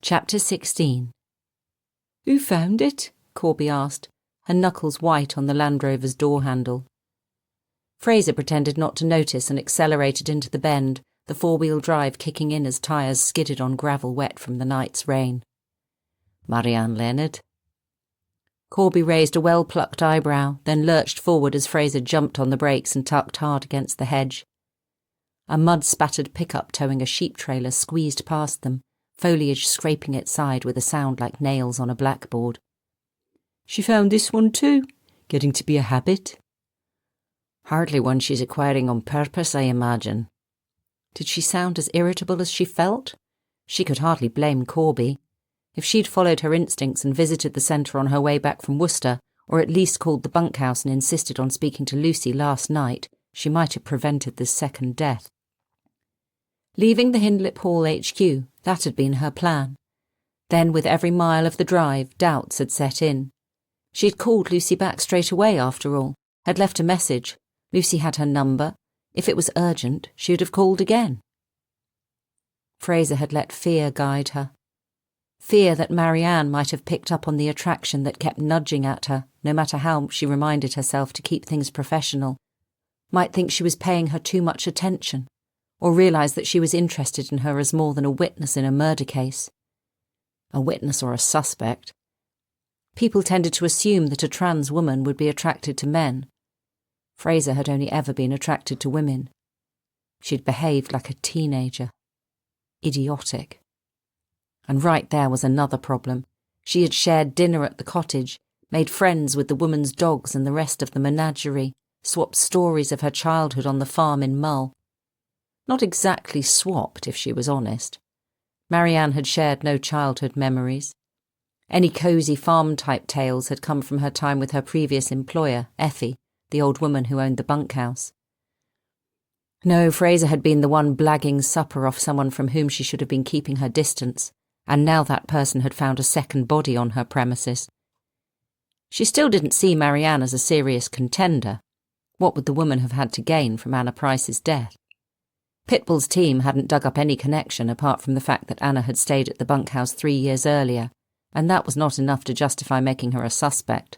Chapter 16. "Who found it?" Corby asked, her knuckles white on the Land Rover's door handle. Fraser pretended not to notice and accelerated into the bend, the four-wheel drive kicking in as tyres skidded on gravel wet from the night's rain. "Marianne Leonard." Corby raised a well-plucked eyebrow, then lurched forward as Fraser jumped on the brakes and tucked hard against the hedge. A mud-spattered pickup towing a sheep trailer squeezed past them, foliage scraping its side with a sound like nails on a blackboard. "She found this one too. Getting to be a habit." "Hardly one she's acquiring on purpose, I imagine." Did she sound as irritable as she felt? She could hardly blame Corby. If she'd followed her instincts and visited the centre on her way back from Worcester, or at least called the bunkhouse and insisted on speaking to Lucy last night, she might have prevented this second death. Leaving the Hindlip Hall HQ, that had been her plan. Then, with every mile of the drive, doubts had set in. She had called Lucy back straight away, after all, had left a message. Lucy had her number. If it was urgent, she would have called again. Fraser had let fear guide her. Fear that Marianne might have picked up on the attraction that kept nudging at her, no matter how she reminded herself to keep things professional, might think she was paying her too much attention, or realise that she was interested in her as more than a witness in a murder case. A witness or a suspect. People tended to assume that a trans woman would be attracted to men. Fraser had only ever been attracted to women. She'd behaved like a teenager. Idiotic. And right there was another problem. She had shared dinner at the cottage, made friends with the woman's dogs and the rest of the menagerie, swapped stories of her childhood on the farm in Mull. Not exactly swapped, if she was honest. Marianne had shared no childhood memories. Any cosy farm-type tales had come from her time with her previous employer, Effie, the old woman who owned the bunkhouse. No, Fraser had been the one blagging supper off someone from whom she should have been keeping her distance, and now that person had found a second body on her premises. She still didn't see Marianne as a serious contender. What would the woman have had to gain from Anna Price's death? Pitbull's team hadn't dug up any connection apart from the fact that Anna had stayed at the bunkhouse 3 years earlier, and that was not enough to justify making her a suspect.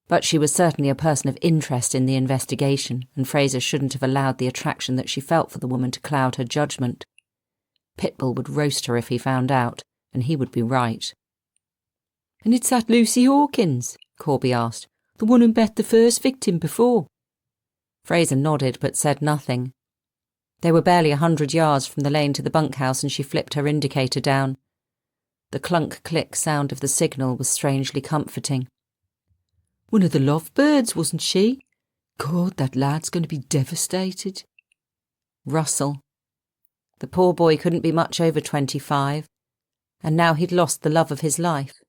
But she was certainly a person of interest in the investigation, and Fraser shouldn't have allowed the attraction that she felt for the woman to cloud her judgment. Pitbull would roast her if he found out, and he would be right. "And it's that Lucy Hawkins?" Corby asked. "The one who bet the first victim before?" Fraser nodded but said nothing. They were barely 100 yards from the lane to the bunkhouse and she flipped her indicator down. The clunk-click sound of the signal was strangely comforting. "One of the lovebirds, wasn't she? God, that lad's going to be devastated." Russell. The poor boy couldn't be much over 25, and now he'd lost the love of his life.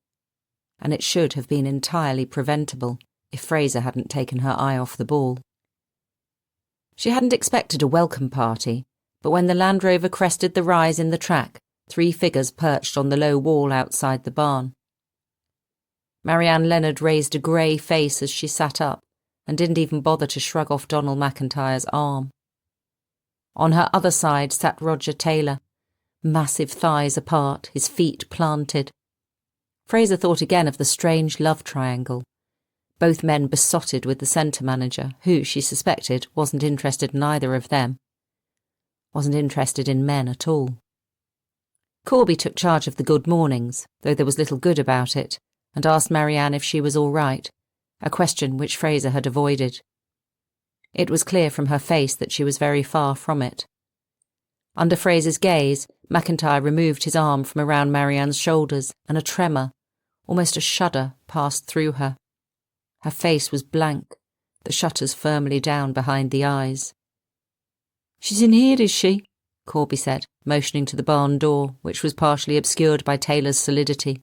And it should have been entirely preventable if Fraser hadn't taken her eye off the ball. She hadn't expected a welcome party, but when the Land Rover crested the rise in the track, 3 figures perched on the low wall outside the barn. Marianne Leonard raised a grey face as she sat up and didn't even bother to shrug off Donald McIntyre's arm. On her other side sat Roger Taylor, massive thighs apart, his feet planted. Fraser thought again of the strange love triangle. Both men besotted with the centre manager, who, she suspected, wasn't interested in either of them. Wasn't interested in men at all. Corby took charge of the good mornings, though there was little good about it, and asked Marianne if she was all right, a question which Fraser had avoided. It was clear from her face that she was very far from it. Under Fraser's gaze, McIntyre removed his arm from around Marianne's shoulders, and a tremor, almost a shudder, passed through her. Her face was blank, the shutters firmly down behind the eyes. "She's in here, is she?" Corby said, motioning to the barn door, which was partially obscured by Taylor's solidity.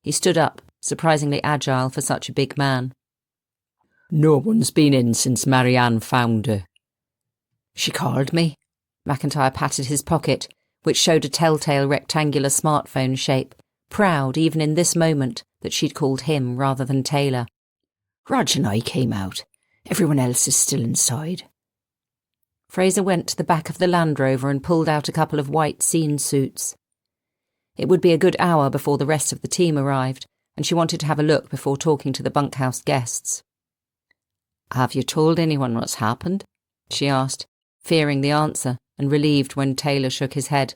He stood up, surprisingly agile for such a big man. "No one's been in since Marianne found her." "She called me." McIntyre patted his pocket, which showed a telltale rectangular smartphone shape, proud even in this moment that she'd called him rather than Taylor. "Rog and I came out. Everyone else is still inside." Fraser went to the back of the Land Rover and pulled out a couple of white scene suits. It would be a good hour before the rest of the team arrived, and she wanted to have a look before talking to the bunkhouse guests. "Have you told anyone what's happened?" she asked, fearing the answer and relieved when Taylor shook his head.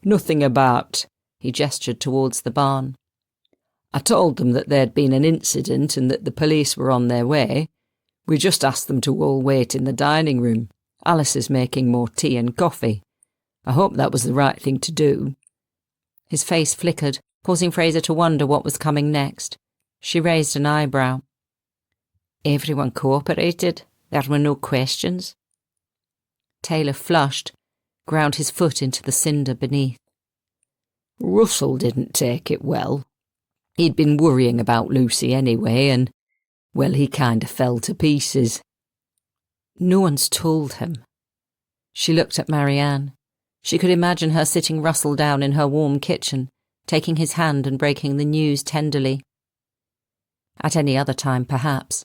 "Nothing about," he gestured towards the barn. "I told them that there'd been an incident and that the police were on their way. We just asked them to all wait in the dining room. Alice is making more tea and coffee. I hope that was the right thing to do." His face flickered, causing Fraser to wonder what was coming next. She raised an eyebrow. "Everyone cooperated. There were no questions." Taylor flushed, ground his foot into the cinder beneath. "Russell didn't take it well. He'd been worrying about Lucy anyway, and, well, he kind of fell to pieces." "No one's told him." She looked at Marianne. She could imagine her sitting Russell down in her warm kitchen, taking his hand and breaking the news tenderly. At any other time, perhaps.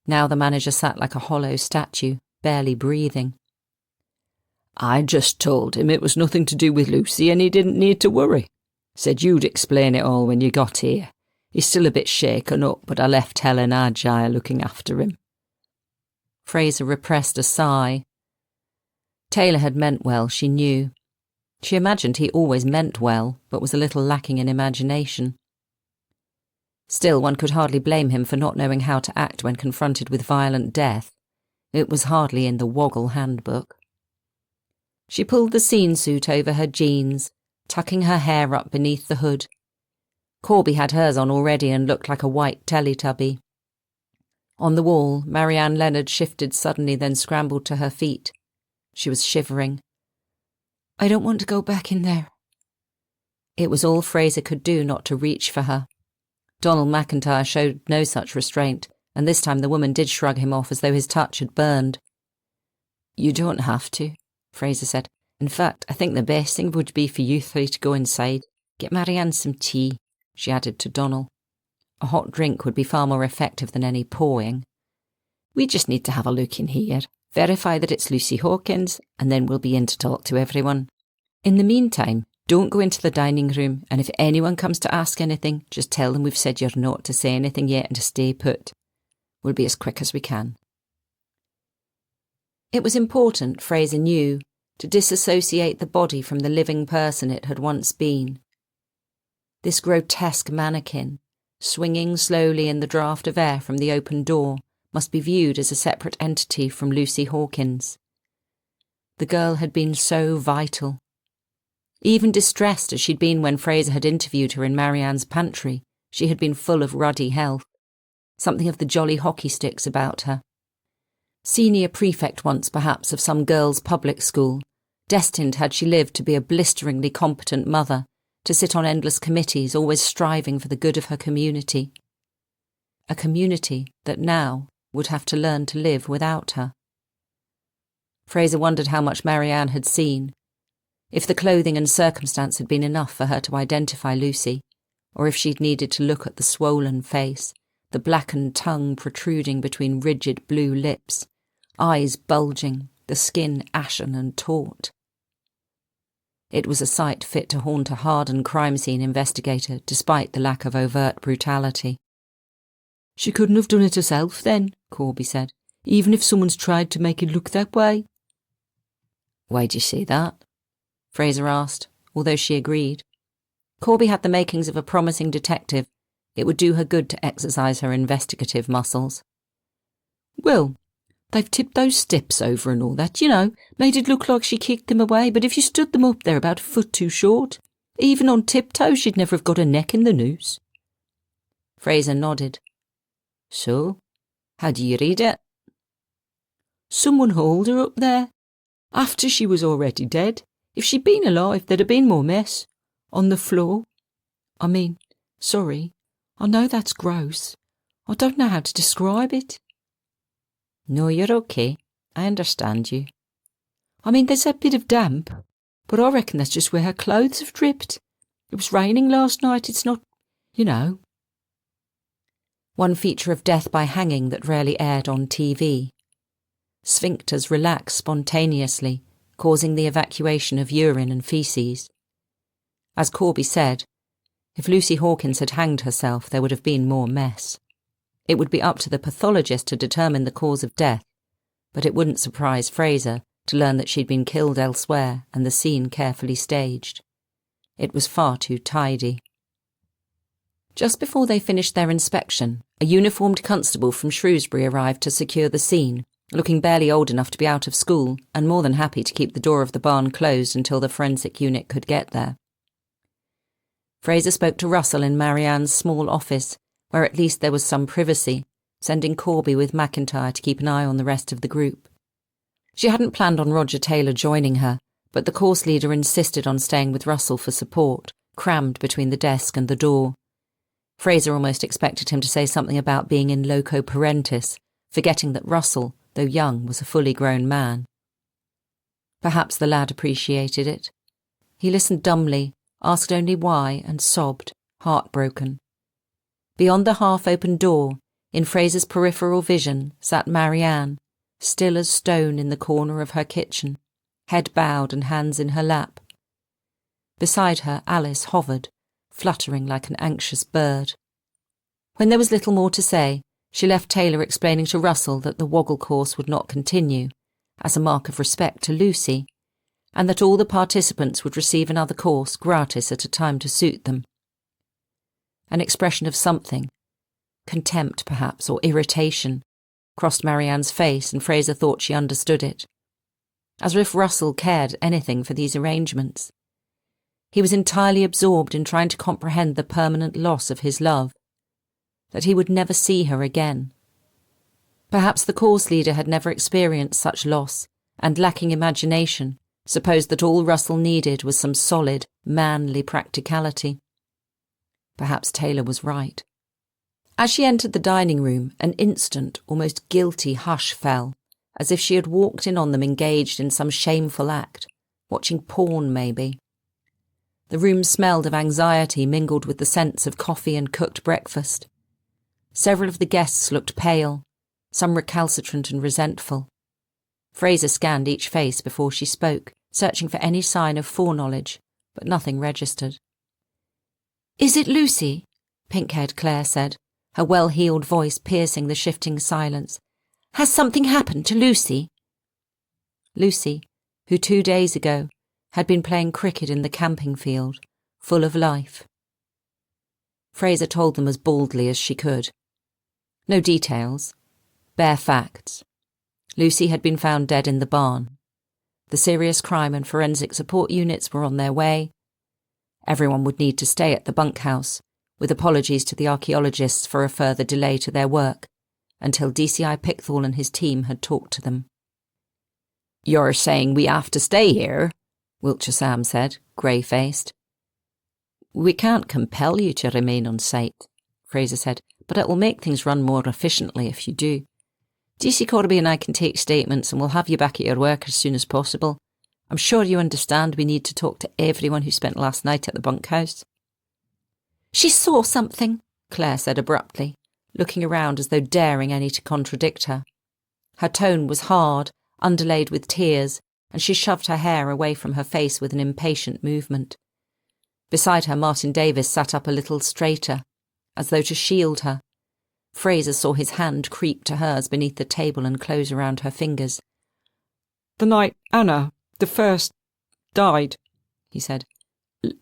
Now the manager sat like a hollow statue, barely breathing. "I just told him it was nothing to do with Lucy and he didn't need to worry. Said you'd explain it all when you got here. He's still a bit shaken up, but I left Helen agile looking after him." Fraser repressed a sigh. Taylor had meant well, she knew. She imagined he always meant well, but was a little lacking in imagination. Still, one could hardly blame him for not knowing how to act when confronted with violent death. It was hardly in the Woggle handbook. She pulled the scene suit over her jeans, tucking her hair up beneath the hood. Corby had hers on already and looked like a white Teletubby. On the wall, Marianne Leonard shifted suddenly, then scrambled to her feet. She was shivering. "I don't want to go back in there." It was all Fraser could do not to reach for her. Donald McIntyre showed no such restraint, and this time the woman did shrug him off as though his touch had burned. "You don't have to," Fraser said. "In fact, I think the best thing would be for you three to go inside. Get Marianne some tea," she added to Donald. A hot drink would be far more effective than any pouring. "We just need to have a look in here, verify that it's Lucy Hawkins, and then we'll be in to talk to everyone. In the meantime, don't go into the dining room, and if anyone comes to ask anything, just tell them we've said you're not to say anything yet and to stay put. We'll be as quick as we can." It was important, Fraser knew, to disassociate the body from the living person it had once been. This grotesque mannequin, swinging slowly in the draught of air from the open door, must be viewed as a separate entity from Lucy Hawkins. The girl had been so vital. Even distressed as she'd been when Fraser had interviewed her in Marianne's pantry, she had been full of ruddy health. Something of the jolly hockey sticks about her. Senior prefect once, perhaps, of some girls' public school, destined had she lived to be a blisteringly competent mother, to sit on endless committees, always striving for the good of her community. A community that now would have to learn to live without her. Fraser wondered how much Marianne had seen, if the clothing and circumstance had been enough for her to identify Lucy, or if she'd needed to look at the swollen face, the blackened tongue protruding between rigid blue lips, eyes bulging, the skin ashen and taut. It was a sight fit to haunt a hardened crime scene investigator, despite the lack of overt brutality. "She couldn't have done it herself then," Corby said, "even if someone's tried to make it look that way." "Why'd you say that?" Fraser asked, although she agreed. Corby had the makings of a promising detective. It would do her good to exercise her investigative muscles. "Well, they've tipped those steps over and all that, made it look like she kicked them away, but if you stood them up, they're about a foot too short. Even on tiptoe, she'd never have got a neck in the noose." Fraser nodded. "So, how do you read it?" "Someone hauled her up there. After she was already dead. If she'd been alive, there'd have been more mess. On the floor. Sorry, I know that's gross. I don't know how to describe it." "No, you're okay. I understand you." There's a bit of damp, but I reckon that's just where her clothes have dripped. It was raining last night, it's not, One feature of death by hanging that rarely aired on TV. Sphincters relax spontaneously, causing the evacuation of urine and faeces. As Corby said, if Lucy Hawkins had hanged herself, there would have been more mess. It would be up to the pathologist to determine the cause of death, but it wouldn't surprise Fraser to learn that she'd been killed elsewhere and the scene carefully staged. It was far too tidy. Just before they finished their inspection, a uniformed constable from Shrewsbury arrived to secure the scene, looking barely old enough to be out of school and more than happy to keep the door of the barn closed until the forensic unit could get there. Fraser spoke to Russell in Marianne's small office, where at least there was some privacy, sending Corby with McIntyre to keep an eye on the rest of the group. She hadn't planned on Roger Taylor joining her, but the course leader insisted on staying with Russell for support, crammed between the desk and the door. Fraser almost expected him to say something about being in loco parentis, forgetting that Russell, though young, was a fully grown man. Perhaps the lad appreciated it. He listened dumbly, asked only why, and sobbed, heartbroken. Beyond the half-open door, in Fraser's peripheral vision, sat Marianne, still as stone in the corner of her kitchen, head bowed and hands in her lap. Beside her, Alice hovered, fluttering like an anxious bird. When there was little more to say, she left Taylor explaining to Russell that the woggle course would not continue, as a mark of respect to Lucy, and that all the participants would receive another course gratis at a time to suit them. An expression of something, contempt perhaps, or irritation, crossed Marianne's face, and Fraser thought she understood it. As if Russell cared anything for these arrangements. He was entirely absorbed in trying to comprehend the permanent loss of his love, that he would never see her again. Perhaps the course leader had never experienced such loss, and lacking imagination, supposed that all Russell needed was some solid, manly practicality. Perhaps Taylor was right. As she entered the dining room, an instant, almost guilty hush fell, as if she had walked in on them engaged in some shameful act, watching porn maybe. The room smelled of anxiety mingled with the scents of coffee and cooked breakfast. Several of the guests looked pale, some recalcitrant and resentful. Fraser scanned each face before she spoke, searching for any sign of foreknowledge, but nothing registered. "Is it Lucy?" pink-haired Claire said, her well-heeled voice piercing the shifting silence. "Has something happened to Lucy?" Lucy, who 2 days ago had been playing cricket in the camping field, full of life. Fraser told them as baldly as she could. No details, bare facts. Lucy had been found dead in the barn. The serious crime and forensic support units were on their way. Everyone would need to stay at the bunkhouse, with apologies to the archaeologists for a further delay to their work, until DCI Pickthall and his team had talked to them. "You're saying we have to stay here?" Wiltshire Sam said, grey-faced. "We can't compel you to remain on site," Fraser said, "but it will make things run more efficiently if you do. DC Corby and I can take statements and we'll have you back at your work as soon as possible. I'm sure you understand we need to talk to everyone who spent last night at the bunkhouse." "She saw something," Claire said abruptly, looking around as though daring any to contradict her. Her tone was hard, underlaid with tears, and she shoved her hair away from her face with an impatient movement. Beside her, Martin Davis sat up a little straighter, as though to shield her. Fraser saw his hand creep to hers beneath the table and close around her fingers. "The night Anna, the first, died," he said.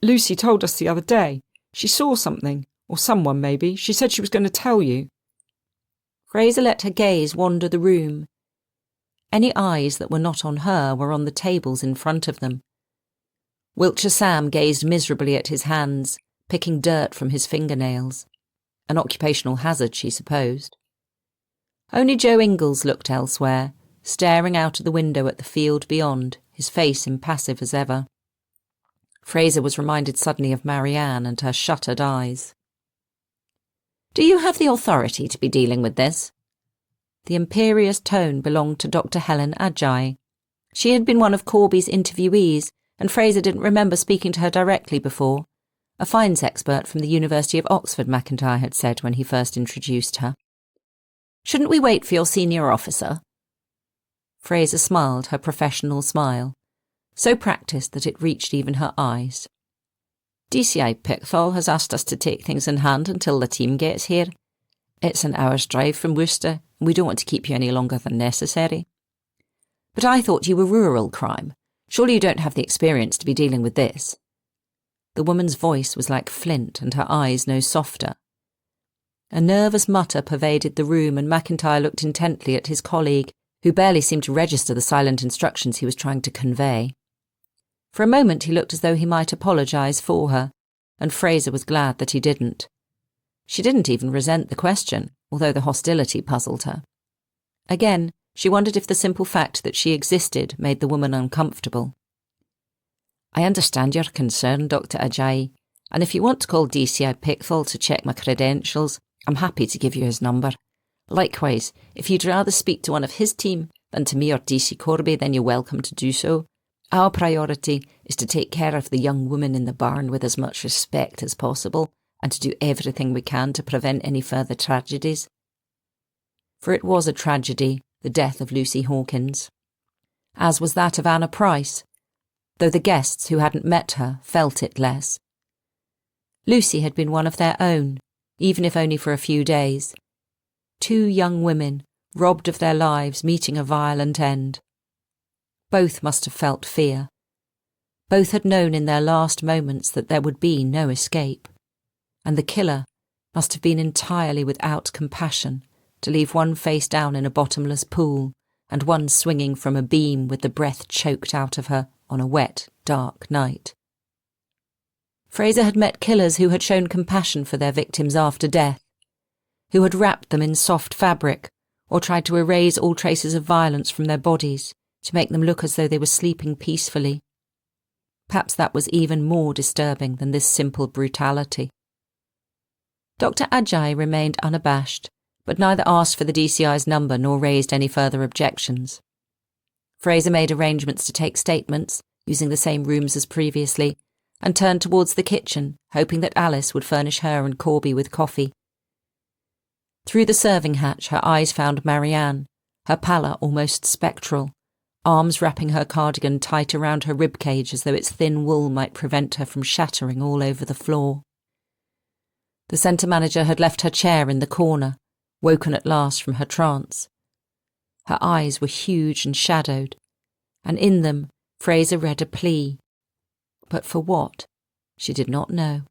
"Lucy told us the other day. She saw something, or someone maybe. She said she was going to tell you." Fraser let her gaze wander the room. Any eyes that were not on her were on the tables in front of them. Wiltshire Sam gazed miserably at his hands, picking dirt from his fingernails. An occupational hazard, she supposed. Only Joe Ingalls looked elsewhere, staring out of the window at the field beyond, his face impassive as ever. Fraser was reminded suddenly of Marianne and her shuttered eyes. "Do you have the authority to be dealing with this?" The imperious tone belonged to Dr. Helen Ajayi. She had been one of Corby's interviewees, and Fraser didn't remember speaking to her directly before. A fines expert from the University of Oxford, McIntyre had said when he first introduced her. "Shouldn't we wait for your senior officer?" Fraser smiled her professional smile, so practised that it reached even her eyes. DCI Pickthall has asked us to take things in hand until the team gets here. It's an hour's drive from Worcester, and we don't want to keep you any longer than necessary. But I thought you were rural crime. Surely you don't have the experience to be dealing with this. The woman's voice was like flint and her eyes no softer. A nervous mutter pervaded the room, and McIntyre looked intently at his colleague, who barely seemed to register the silent instructions he was trying to convey. For a moment he looked as though he might apologise for her, and Fraser was glad that he didn't. She didn't even resent the question, although the hostility puzzled her. Again, she wondered if the simple fact that she existed made the woman uncomfortable. I understand your concern, Dr. Ajayi, and if you want to call DCI Pickthall to check my credentials, I'm happy to give you his number. Likewise, if you'd rather speak to one of his team than to me or DC Corby, then you're welcome to do so. Our priority is to take care of the young woman in the barn with as much respect as possible, and to do everything we can to prevent any further tragedies. For it was a tragedy, the death of Lucy Hawkins, as was that of Anna Price, though the guests who hadn't met her felt it less. Lucy had been one of their own, even if only for a few days. 2 young women, robbed of their lives, meeting a violent end. Both must have felt fear. Both had known in their last moments that there would be no escape, and the killer must have been entirely without compassion to leave one face down in a bottomless pool and one swinging from a beam with the breath choked out of her on a wet, dark night. Fraser had met killers who had shown compassion for their victims after death, who had wrapped them in soft fabric or tried to erase all traces of violence from their bodies to make them look as though they were sleeping peacefully. Perhaps that was even more disturbing than this simple brutality. Dr. Ajayi remained unabashed, but neither asked for the DCI's number nor raised any further objections. Fraser made arrangements to take statements, using the same rooms as previously, and turned towards the kitchen, hoping that Alice would furnish her and Corby with coffee. Through the serving hatch her eyes found Marianne, her pallor almost spectral, arms wrapping her cardigan tight around her ribcage as though its thin wool might prevent her from shattering all over the floor. The centre manager had left her chair in the corner, woken at last from her trance. Her eyes were huge and shadowed, and in them Fraser read a plea. But for what? She did not know.